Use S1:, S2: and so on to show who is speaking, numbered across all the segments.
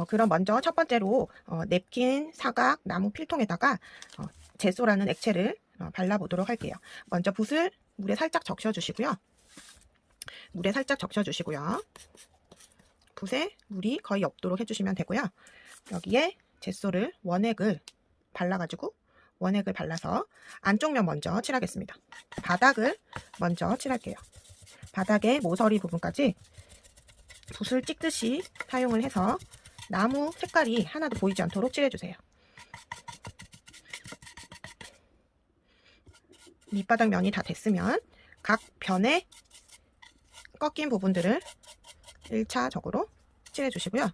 S1: 그럼 먼저 첫 번째로 냅킨, 사각, 나무 필통에다가 제소라는 액체를 발라보도록 할게요. 먼저 붓을 물에 살짝 적셔주시고요. 붓에 물이 거의 없도록 해주시면 되고요. 여기에 제소를 원액을 발라서 안쪽 면 먼저 칠하겠습니다. 바닥을 먼저 칠할게요. 바닥의 모서리 부분까지 붓을 찍듯이 사용을 해서 나무 색깔이 하나도 보이지 않도록 칠해주세요. 밑바닥 면이 다 됐으면 각 변에 꺾인 부분들을 1차적으로 칠해주시고요.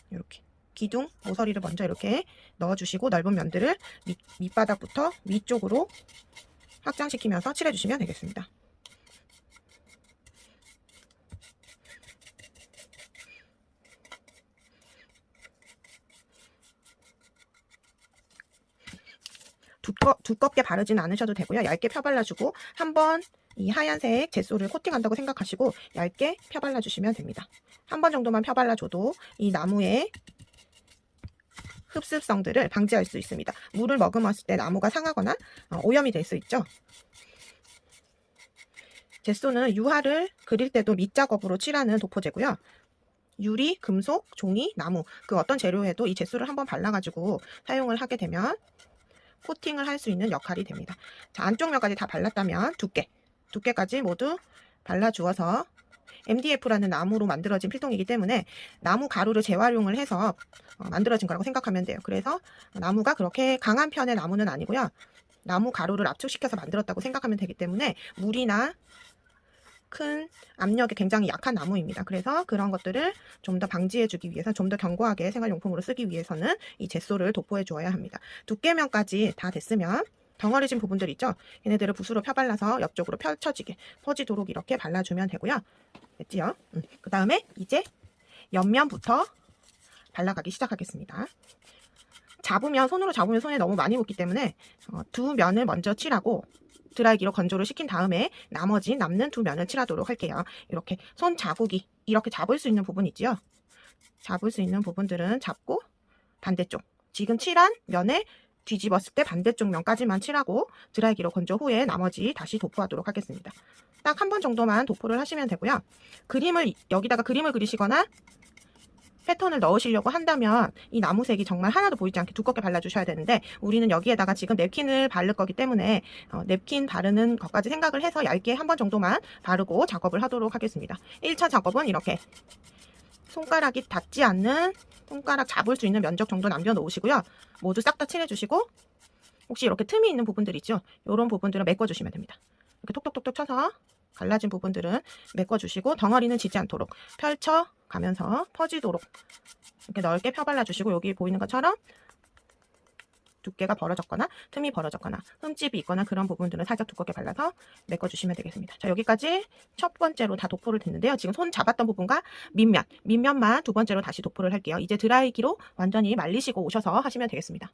S1: 이렇게 기둥 모서리를 먼저 이렇게 넣어주시고 넓은 면들을 밑바닥부터 위쪽으로 확장시키면서 칠해주시면 되겠습니다. 두껍게 바르지는 않으셔도 되고요. 얇게 펴발라주고 한번 이 하얀색 제소를 코팅한다고 생각하시고 얇게 펴발라주시면 됩니다. 한 번 정도만 펴발라줘도 이 나무의 흡습성들을 방지할 수 있습니다. 물을 머금었을 때 나무가 상하거나 오염이 될 수 있죠. 제소는 유화를 그릴 때도 밑작업으로 칠하는 도포제고요. 유리, 금속, 종이, 나무 그 어떤 재료에도 이 제소를 한번 발라가지고 사용을 하게 되면 코팅을 할 수 있는 역할이 됩니다. 자, 안쪽 면까지 다 발랐다면 두께까지 모두 발라주어서 MDF라는 나무로 만들어진 필통이기 때문에 나무 가루를 재활용을 해서 만들어진 거라고 생각하면 돼요. 그래서 나무가 그렇게 강한 편의 나무는 아니고요. 나무 가루를 압축시켜서 만들었다고 생각하면 되기 때문에 물이나 큰 압력이 굉장히 약한 나무입니다. 그래서 그런 것들을 좀 더 방지해주기 위해서 좀 더 견고하게 생활용품으로 쓰기 위해서는 이 제소를 도포해 주어야 합니다. 두께면까지 다 됐으면 덩어리진 부분들 있죠? 얘네들을 붓으로 펴발라서 옆쪽으로 퍼지도록 이렇게 발라주면 되고요. 됐지요? 그 다음에 이제 옆면부터 발라가기 시작하겠습니다. 손으로 잡으면 손에 너무 많이 묻기 때문에 두 면을 먼저 칠하고 드라이기로 건조를 시킨 다음에 나머지 남는 두 면을 칠하도록 할게요. 이렇게 손 자국이 이렇게 잡을 수 있는 부분 있지요? 잡을 수 있는 부분들은 잡고 반대쪽 지금 칠한 면에 뒤집었을 때 반대쪽 면까지만 칠하고 드라이기로 건조 후에 나머지 다시 도포하도록 하겠습니다. 딱 한 번 정도만 도포를 하시면 되고요. 여기다가 그림을 그리시거나 패턴을 넣으시려고 한다면 이 나무색이 정말 하나도 보이지 않게 두껍게 발라주셔야 되는데 우리는 여기에다가 지금 냅킨을 바를 거기 때문에 냅킨 바르는 것까지 생각을 해서 얇게 한 번 정도만 바르고 작업을 하도록 하겠습니다. 1차 작업은 이렇게 손가락이 닿지 않는 손가락 잡을 수 있는 면적 정도 남겨놓으시고요. 모두 싹 다 칠해주시고 혹시 이렇게 틈이 있는 부분들 있죠? 이런 부분들은 메꿔주시면 됩니다. 이렇게 톡톡톡톡 쳐서 갈라진 부분들은 메꿔주시고 덩어리는 지지 않도록 펼쳐가면서 퍼지도록 이렇게 넓게 펴발라주시고 여기 보이는 것처럼 두께가 벌어졌거나 틈이 벌어졌거나 흠집이 있거나 그런 부분들은 살짝 두껍게 발라서 메꿔주시면 되겠습니다. 자, 여기까지 첫 번째로 다 도포를 됐는데요. 지금 손 잡았던 부분과 밑면만 두 번째로 다시 도포를 할게요. 이제 드라이기로 완전히 말리시고 오셔서 하시면 되겠습니다.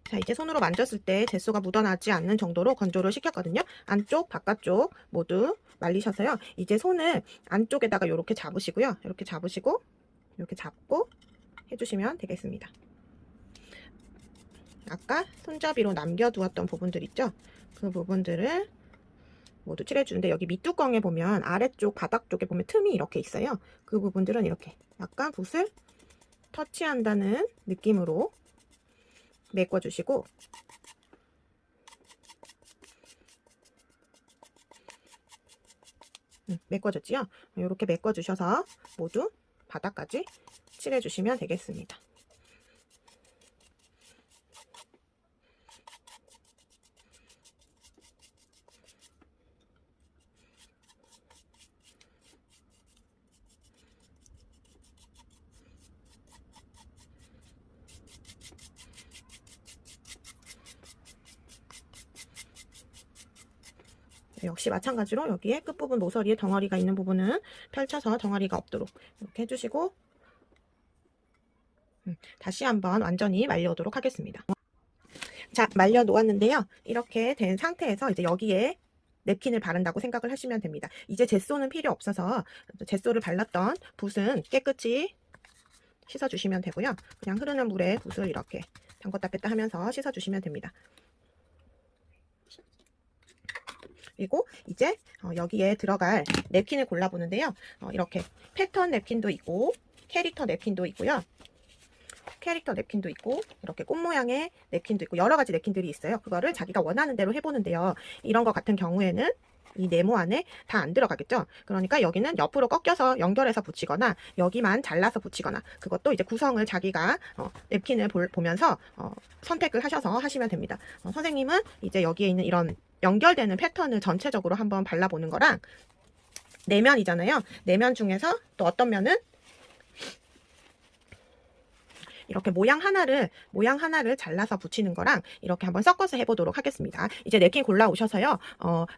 S1: 자, 이제 손으로 만졌을 때 제소가 묻어나지 않는 정도로 건조를 시켰거든요. 안쪽, 바깥쪽 모두 말리셔서요. 이제 손을 안쪽에다가 이렇게 잡으시고요. 이렇게 잡으시고 이렇게 잡고 해주시면 되겠습니다. 아까 손잡이로 남겨두었던 부분들 있죠? 그 부분들을 모두 칠해주는데 여기 밑뚜껑에 보면 아래쪽 바닥 쪽에 보면 틈이 이렇게 있어요. 그 부분들은 이렇게 약간 붓을 터치한다는 느낌으로 메꿔주시고 메꿔줬지요? 이렇게 메꿔주셔서 모두 바닥까지 칠해주시면 되겠습니다. 역시 마찬가지로 여기에 끝부분 모서리에 덩어리가 있는 부분은 펼쳐서 덩어리가 없도록 이렇게 해주시고 다시 한번 완전히 말려오도록 하겠습니다. 자, 말려 놓았는데요. 이렇게 된 상태에서 이제 여기에 냅킨을 바른다고 생각을 하시면 됩니다. 이제 젯소는 필요 없어서 젯소를 발랐던 붓은 깨끗이 씻어주시면 되고요. 그냥 흐르는 물에 붓을 이렇게 담궜다 뺐다 하면서 씻어주시면 됩니다. 그리고 이제 여기에 들어갈 냅킨을 골라보는데요. 이렇게 패턴 냅킨도 있고 캐릭터 냅킨도 있고요. 캐릭터 냅킨도 있고 이렇게 꽃 모양의 냅킨도 있고 여러 가지 냅킨들이 있어요. 그거를 자기가 원하는 대로 해보는데요. 이런 것 같은 경우에는 이 네모 안에 다 안 들어가겠죠. 그러니까 여기는 옆으로 꺾여서 연결해서 붙이거나 여기만 잘라서 붙이거나 그것도 이제 구성을 자기가 냅킨을 보면서 선택을 하셔서 하시면 됩니다. 선생님은 이제 여기에 있는 이런 연결되는 패턴을 전체적으로 한번 발라보는 거랑 내면이잖아요. 내면 중에서 또 어떤 면은 이렇게 모양 하나를 잘라서 붙이는 거랑 이렇게 한번 섞어서 해보도록 하겠습니다. 이제 냅킨 골라오셔서요.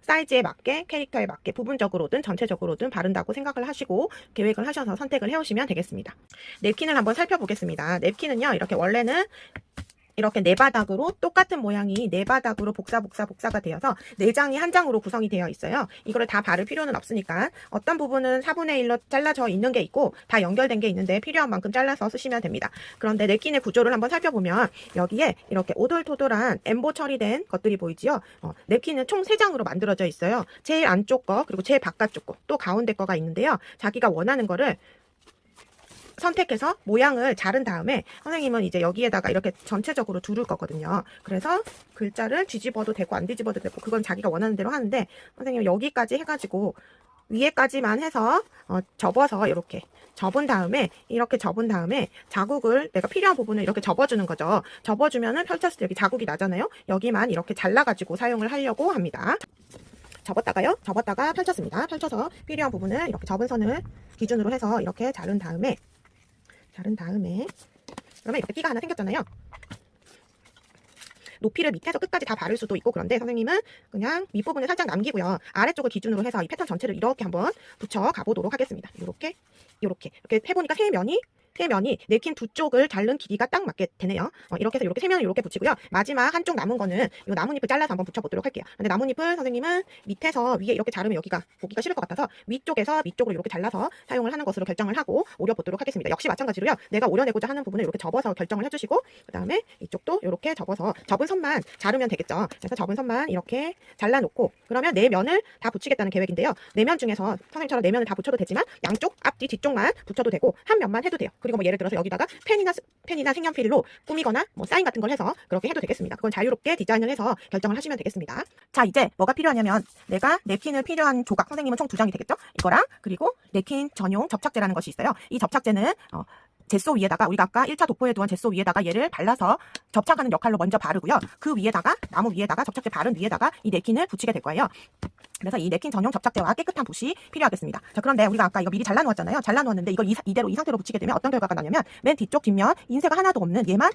S1: 사이즈에 맞게 캐릭터에 맞게 부분적으로든 전체적으로든 바른다고 생각을 하시고 계획을 하셔서 선택을 해오시면 되겠습니다. 냅킨을 한번 살펴보겠습니다. 냅킨은요. 이렇게 원래는 이렇게 네 바닥으로 똑같은 모양이 네 바닥으로 복사가 되어서 네 장이 한 장으로 구성이 되어 있어요. 이거를 다 바를 필요는 없으니까 어떤 부분은 4분의 1로 잘라져 있는 게 있고 다 연결된 게 있는데 필요한 만큼 잘라서 쓰시면 됩니다. 그런데 냅킨의 구조를 한번 살펴보면 여기에 이렇게 오돌토돌한 엠보 처리된 것들이 보이지요. 냅킨은 총 3장으로 만들어져 있어요. 제일 안쪽 거 그리고 제일 바깥쪽 거 또 가운데 거가 있는데요. 자기가 원하는 거를 선택해서 모양을 자른 다음에 선생님은 이제 여기에다가 이렇게 전체적으로 두를 거거든요. 그래서 글자를 뒤집어도 되고 안 뒤집어도 되고 그건 자기가 원하는 대로 하는데 선생님은 여기까지 해가지고 위에까지만 해서 접어서 이렇게 접은 다음에 자국을 내가 필요한 부분을 이렇게 접어주는 거죠. 접어주면은 펼쳤을 때 여기 자국이 나잖아요. 여기만 이렇게 잘라가지고 사용을 하려고 합니다. 접었다가 펼쳤습니다. 펼쳐서 필요한 부분을 이렇게 접은 선을 기준으로 해서 이렇게 자른 다음에 그러면 이렇게 끼가 하나 생겼잖아요. 높이를 밑에서 끝까지 다 바를 수도 있고 그런데 선생님은 그냥 윗부분을 살짝 남기고요. 아래쪽을 기준으로 해서 이 패턴 전체를 이렇게 한번 붙여 가보도록 하겠습니다. 이렇게 해보니까 세 면이 냅킨 두 쪽을 자른 길이가 딱 맞게 되네요. 이렇게 해서 이렇게 세 면을 이렇게 붙이고요. 마지막 한쪽 남은 거는 이 나뭇잎을 잘라서 한번 붙여보도록 할게요. 근데 나뭇잎을 선생님은 밑에서 위에 이렇게 자르면 여기가 보기가 싫을 것 같아서 위쪽에서 밑쪽으로 이렇게 잘라서 사용을 하는 것으로 결정을 하고 오려보도록 하겠습니다. 역시 마찬가지로요. 내가 오려내고자 하는 부분을 이렇게 접어서 결정을 해주시고 그 다음에 이쪽도 이렇게 접어서 접은 선만 자르면 되겠죠. 그래서 접은 선만 이렇게 잘라놓고 그러면 네 면을 다 붙이겠다는 계획인데요. 네 면 중에서 선생님처럼 네 면을 다 붙여도 되지만 양쪽 앞뒤 뒤쪽만 붙여도 되고 한 면만 해도 돼요. 그리고 뭐 예를 들어서 여기다가 펜이나 색연필로 꾸미거나 뭐 사인 같은 걸 해서 그렇게 해도 되겠습니다. 그건 자유롭게 디자인을 해서 결정을 하시면 되겠습니다. 자, 이제 뭐가 필요하냐면 내가 냅킨을 필요한 조각 선생님은 총 2장이 되겠죠? 이거랑 그리고 냅킨 전용 접착제라는 것이 있어요. 이 접착제는 젯소 위에다가 우리가 아까 1차 도포해 두은 젯소 위에다가 얘를 발라서 접착하는 역할로 먼저 바르고요. 그 위에다가 나무 위에다가 접착제 바른 위에다가 이 냅킨을 붙이게 될 거예요. 그래서 이 냅킨 전용 접착제와 깨끗한 붓이 필요하겠습니다. 자, 그런데 우리가 아까 이거 미리 잘라놓았잖아요. 잘라놓았는데 이걸 이대로 이 상태로 붙이게 되면 어떤 결과가 나냐면 맨 뒤쪽 뒷면 인쇄가 하나도 없는 얘만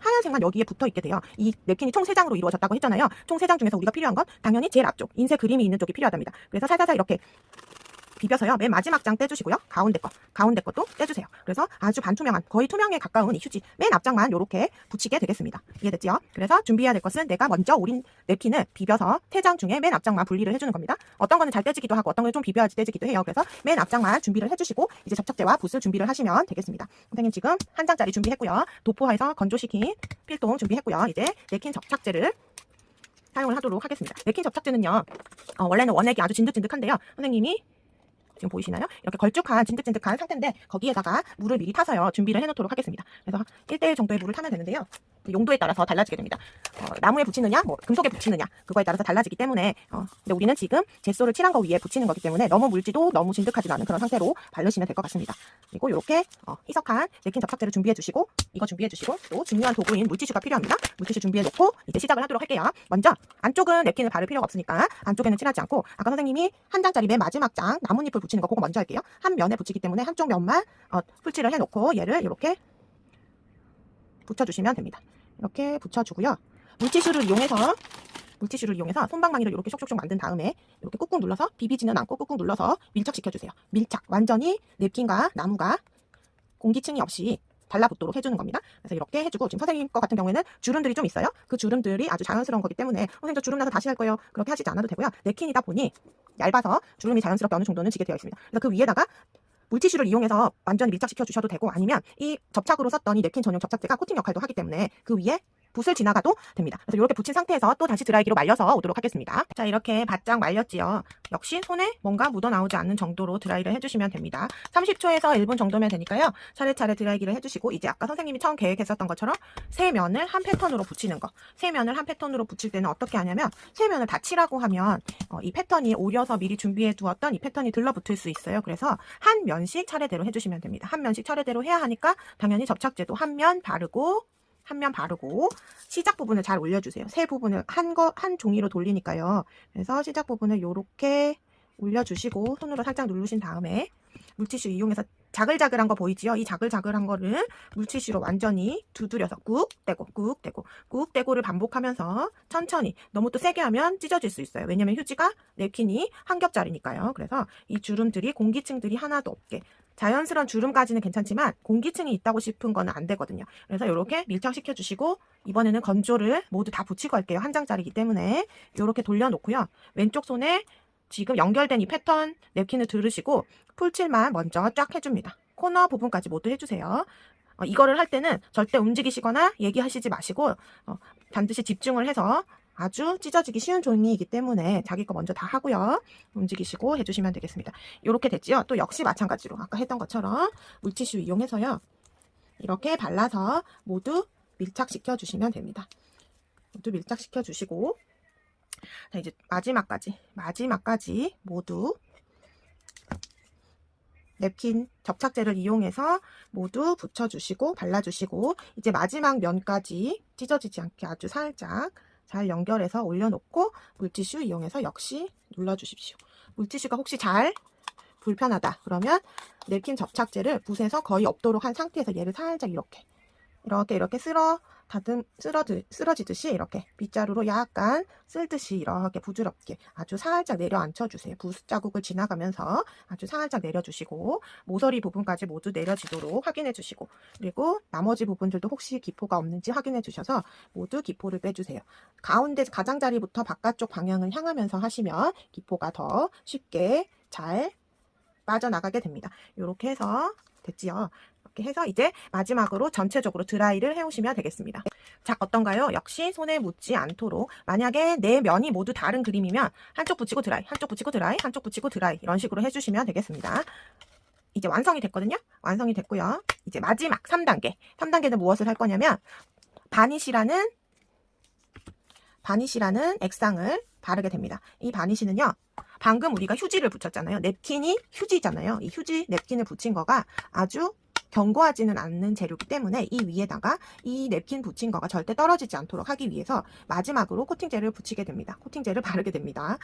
S1: 하얀색만 여기에 붙어 있게 돼요. 이 냅킨이 총 3장으로 이루어졌다고 했잖아요. 총 3장 중에서 우리가 필요한 건 당연히 제일 앞쪽 인쇄 그림이 있는 쪽이 필요하답니다. 그래서 살살 이렇게 비벼서요. 맨 마지막 장 떼주시고요. 가운데 것도 떼주세요. 그래서 아주 반투명한 거의 투명에 가까운 이 휴지 맨 앞장만 이렇게 붙이게 되겠습니다. 이해됐죠? 그래서 준비해야 될 것은 내가 먼저 오린 냅킨을 비벼서 3장 중에 맨 앞장만 분리를 해주는 겁니다. 어떤 거는 잘 떼지기도 하고 어떤 거는 좀 비벼야지 떼지기도 해요. 그래서 맨 앞장만 준비를 해주시고 이제 접착제와 붓을 준비를 하시면 되겠습니다. 선생님 지금 한 장짜리 준비했고요. 도포해서 건조시킨 필통 준비했고요. 이제 냅킨 접착제를 사용을 하도록 하겠습니다. 냅킨 접착제는요. 원래는 원액이 아주 진득진득한데요. 선생님이 지금 보이시나요? 이렇게 걸쭉한 진득진득한 상태인데 거기에다가 물을 미리 타서요 준비를 해놓도록 하겠습니다. 그래서 1대1 정도의 물을 타면 되는데요. 용도에 따라서 달라지게 됩니다. 나무에 붙이느냐, 뭐 금속에 붙이느냐 그거에 따라서 달라지기 때문에 근데 우리는 지금 젯소를 칠한 거 위에 붙이는 거기 때문에 너무 물지도 너무 진득하지 않은 그런 상태로 바르시면 될 것 같습니다. 그리고 이렇게 희석한 냅킨 접착제를 준비해 주시고 이거 준비해 주시고 또 중요한 도구인 물티슈가 필요합니다. 물티슈 준비해 놓고 이제 시작을 하도록 할게요. 먼저 안쪽은 냅킨을 바를 필요가 없으니까 안쪽에는 칠하지 않고 아까 선생님이 한 장짜리 맨 마지막 장 나뭇잎을 붙이는 거 그거 먼저 할게요. 한 면에 붙이기 때문에 한쪽 면만 풀칠을 해놓고 얘를 이렇게 붙여주시면 됩니다. 이렇게 붙여주고요. 물티슈를 이용해서 손방망이를 이렇게 쇽쇽쇽 만든 다음에 이렇게 꾹꾹 눌러서 비비지는 않고 꾹꾹 눌러서 밀착시켜주세요. 밀착. 완전히 냅킨과 나무가 공기층이 없이 달라붙도록 해주는 겁니다. 그래서 이렇게 해주고, 지금 선생님 거 같은 경우에는 주름들이 좀 있어요. 그 주름들이 아주 자연스러운 거기 때문에 선생님 저 주름 나서 다시 할 거예요, 그렇게 하시지 않아도 되고요. 냅킨이다 보니 얇아서 주름이 자연스럽게 어느 정도는 지게 되어 있습니다. 그래서 그 위에다가 물티슈를 이용해서 완전히 밀착시켜 주셔도 되고, 아니면 이 접착으로 썼던 이 냅킨 전용 접착제가 코팅 역할도 하기 때문에 그 위에 붓을 지나가도 됩니다. 그래서 이렇게 붙인 상태에서 또 다시 드라이기로 말려서 오도록 하겠습니다. 자, 이렇게 바짝 말렸지요. 역시 손에 뭔가 묻어나오지 않는 정도로 드라이를 해주시면 됩니다. 30초에서 1분 정도면 되니까요. 차례차례 드라이기를 해주시고, 이제 아까 선생님이 처음 계획했었던 것처럼 세 면을 한 패턴으로 붙이는 거. 세 면을 한 패턴으로 붙일 때는 어떻게 하냐면, 세 면을 다 칠하고 하면 이 패턴이 오려서 미리 준비해 두었던 이 패턴이 들러붙을 수 있어요. 그래서 한 면씩 차례대로 해주시면 됩니다. 한 면씩 차례대로 해야 하니까 당연히 접착제도 한 면 바르고 시작 부분을 잘 올려주세요. 세 부분을 한 종이로 돌리니까요. 그래서 시작 부분을 이렇게 올려주시고 손으로 살짝 누르신 다음에 물티슈 이용해서 자글자글한 거 보이지요? 이 자글자글한 거를 물티슈로 완전히 두드려서 꾹 떼고를 반복하면서 천천히, 너무 또 세게 하면 찢어질 수 있어요. 왜냐면 휴지가 냅킨이 한 겹짜리니까요. 그래서 이 주름들이, 공기층들이 하나도 없게, 자연스러운 주름까지는 괜찮지만 공기층이 있다고 싶은 거는 안 되거든요. 그래서 이렇게 밀착시켜 주시고, 이번에는 건조를 모두 다 붙이고 할게요. 한 장짜리이기 때문에 이렇게 돌려놓고요. 왼쪽 손에 지금 연결된 이 패턴 냅킨을 들으시고 풀칠만 먼저 쫙 해줍니다. 코너 부분까지 모두 해주세요. 이거를 할 때는 절대 움직이시거나 얘기하시지 마시고 반드시 집중을 해서, 아주 찢어지기 쉬운 종이이기 때문에 자기 거 먼저 다 하고요. 움직이시고 해주시면 되겠습니다. 이렇게 됐지요? 또 역시 마찬가지로 아까 했던 것처럼 물티슈 이용해서요. 이렇게 발라서 모두 밀착시켜 주시면 됩니다. 모두 밀착시켜 주시고, 자, 이제 마지막까지 모두 냅킨 접착제를 이용해서 모두 붙여주시고 발라주시고, 이제 마지막 면까지 찢어지지 않게 아주 살짝 잘 연결해서 올려놓고 물티슈 이용해서 역시 눌러주십시오. 물티슈가 혹시 잘 불편하다 그러면 냅킨 접착제를 붓에서 거의 없도록 한 상태에서 얘를 살짝 이렇게 쓰러지듯이 이렇게 빗자루로 약간 쓸듯이 이렇게 부드럽게 아주 살짝 내려 앉혀주세요. 붓 자국을 지나가면서 아주 살짝 내려주시고, 모서리 부분까지 모두 내려지도록 확인해 주시고, 그리고 나머지 부분들도 혹시 기포가 없는지 확인해 주셔서 모두 기포를 빼주세요. 가운데 가장자리부터 바깥쪽 방향을 향하면서 하시면 기포가 더 쉽게 잘 빠져나가게 됩니다. 이렇게 해서 됐지요. 이렇게 해서 이제 마지막으로 전체적으로 드라이를 해오시면 되겠습니다. 자, 어떤가요? 역시 손에 묻지 않도록, 만약에 네 면이 모두 다른 그림이면 한쪽 붙이고 드라이, 한쪽 붙이고 드라이, 한쪽 붙이고 드라이, 이런 식으로 해주시면 되겠습니다. 이제 완성이 됐거든요. 완성이 됐고요. 이제 마지막 3단계. 3단계는 무엇을 할 거냐면 바니쉬라는 액상을 바르게 됩니다. 이 바니쉬는요, 방금 우리가 휴지를 붙였잖아요. 냅킨이 휴지잖아요. 이 휴지 냅킨을 붙인 거가 아주 견고하지는 않는 재료이기 때문에 이 위에다가 이 냅킨 붙인 거가 절대 떨어지지 않도록 하기 위해서 마지막으로 코팅젤을 붙이게 됩니다. 코팅젤을 바르게 됩니다.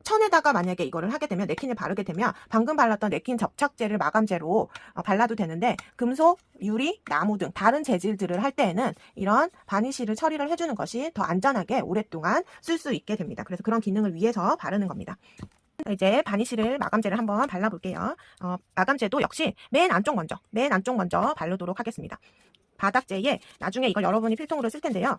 S1: 천에다가 만약에 이거를 하게 되면, 냅킨을 바르게 되면 방금 발랐던 냅킨 접착제를 마감제로 발라도 되는데, 금속, 유리, 나무 등 다른 재질들을 할 때에는 이런 바니쉬를 처리를 해주는 것이 더 안전하게 오랫동안 쓸 수 있게 됩니다. 그래서 그런 기능을 위해서 바르는 겁니다. 이제 바니쉬를, 마감제를 한번 발라볼게요. 마감제도 역시 맨 안쪽 먼저 바르도록 하겠습니다. 바닥재에 나중에 이걸 여러분이 필통으로 쓸 텐데요.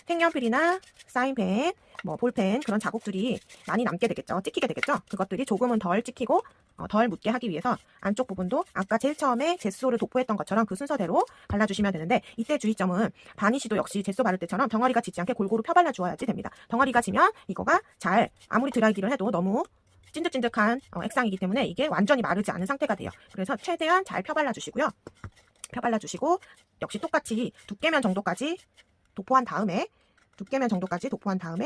S1: 색연필이나 사인펜, 볼펜, 그런 자국들이 많이 남게 되겠죠. 찍히게 되겠죠. 그것들이 조금은 덜 찍히고 덜 묻게 하기 위해서 안쪽 부분도 아까 제일 처음에 젯소를 도포했던 것처럼 그 순서대로 발라주시면 되는데, 이때 주의점은 바니쉬도 역시 젯소 바를 때처럼 덩어리가 지지 않게 골고루 펴발라 주어야지 됩니다. 덩어리가 지면 이거가 잘, 아무리 드라이기를 해도 너무 찐득찐득한 액상이기 때문에 이게 완전히 마르지 않은 상태가 돼요. 그래서 최대한 잘 펴발라 주시고요. 펴발라주시고, 역시 똑같이 두께면 정도까지 도포한 다음에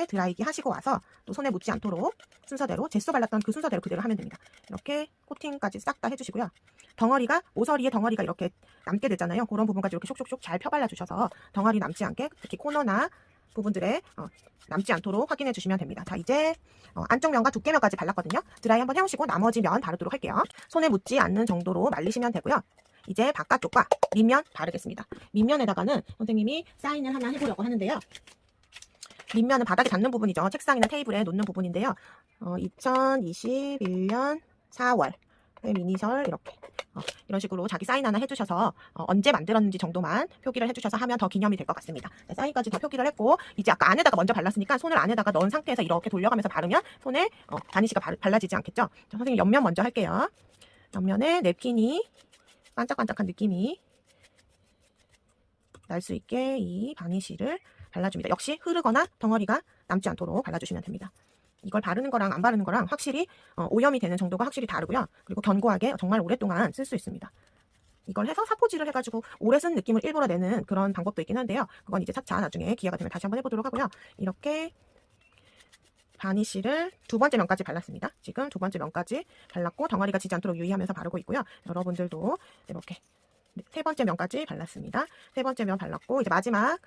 S1: 드라이기 하시고 와서 또 손에 묻지 않도록 순서대로, 젯소 발랐던 그 순서대로 그대로 하면 됩니다. 이렇게 코팅까지 싹 다 해주시고요. 덩어리가, 모서리에 덩어리가 이렇게 남게 되잖아요. 그런 부분까지 이렇게 쇽쇽쇽 잘 펴발라주셔서 덩어리 남지 않게, 특히 코너나 부분들에 남지 않도록 확인해 주시면 됩니다. 자, 이제 안쪽 면과 두께면까지 발랐거든요. 드라이 한번 해오시고 나머지 면 바르도록 할게요. 손에 묻지 않는 정도로 말리시면 되고요. 이제 바깥쪽과 밑면 바르겠습니다. 밑면에다가는 선생님이 사인을 하나 해보려고 하는데요. 밑면은 바닥에 닿는 부분이죠. 책상이나 테이블에 놓는 부분인데요. 2021년 4월 미니셜 이렇게 이런 식으로 자기 사인 하나 해주셔서 언제 만들었는지 정도만 표기를 해주셔서 하면 더 기념이 될 것 같습니다. 네, 사인까지 다 표기를 했고 이제 아까 안에다가 먼저 발랐으니까 손을 안에다가 넣은 상태에서 이렇게 돌려가면서 바르면 손에 바니쉬가 발라지지 않겠죠? 자, 선생님 옆면 먼저 할게요. 옆면에 냅킨이 반짝반짝한 느낌이 날 수 있게 이 바니쉬를 발라줍니다. 역시 흐르거나 덩어리가 남지 않도록 발라주시면 됩니다. 이걸 바르는 거랑 안 바르는 거랑 확실히 오염이 되는 정도가 확실히 다르고요. 그리고 견고하게 정말 오랫동안 쓸 수 있습니다. 이걸 해서 사포질을 해가지고 오래 쓴 느낌을 일부러 내는 그런 방법도 있긴 한데요. 그건 이제 차차 나중에 기회가 되면 다시 한번 해보도록 하고요. 이렇게 바니쉬를 두 번째 면까지 발랐습니다. 지금 두 번째 면까지 발랐고 덩어리가 지지 않도록 유의하면서 바르고 있고요. 여러분들도 이렇게 세 번째 면까지 발랐습니다. 세 번째 면 발랐고 이제 마지막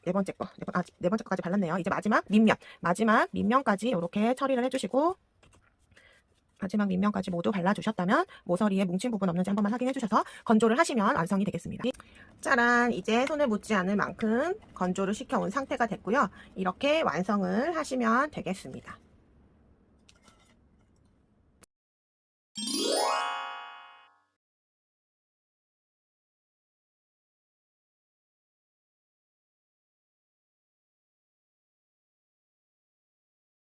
S1: 네 번째 거까지 발랐네요. 이제 마지막 밑면까지 이렇게 처리를 해주시고 마지막 밑면까지 모두 발라주셨다면 모서리에 뭉친 부분 없는지 한 번만 확인해주셔서 건조를 하시면 완성이 되겠습니다. 짜란! 이제 손을 묻지 않을 만큼 건조를 시켜온 상태가 됐고요. 이렇게 완성을 하시면 되겠습니다.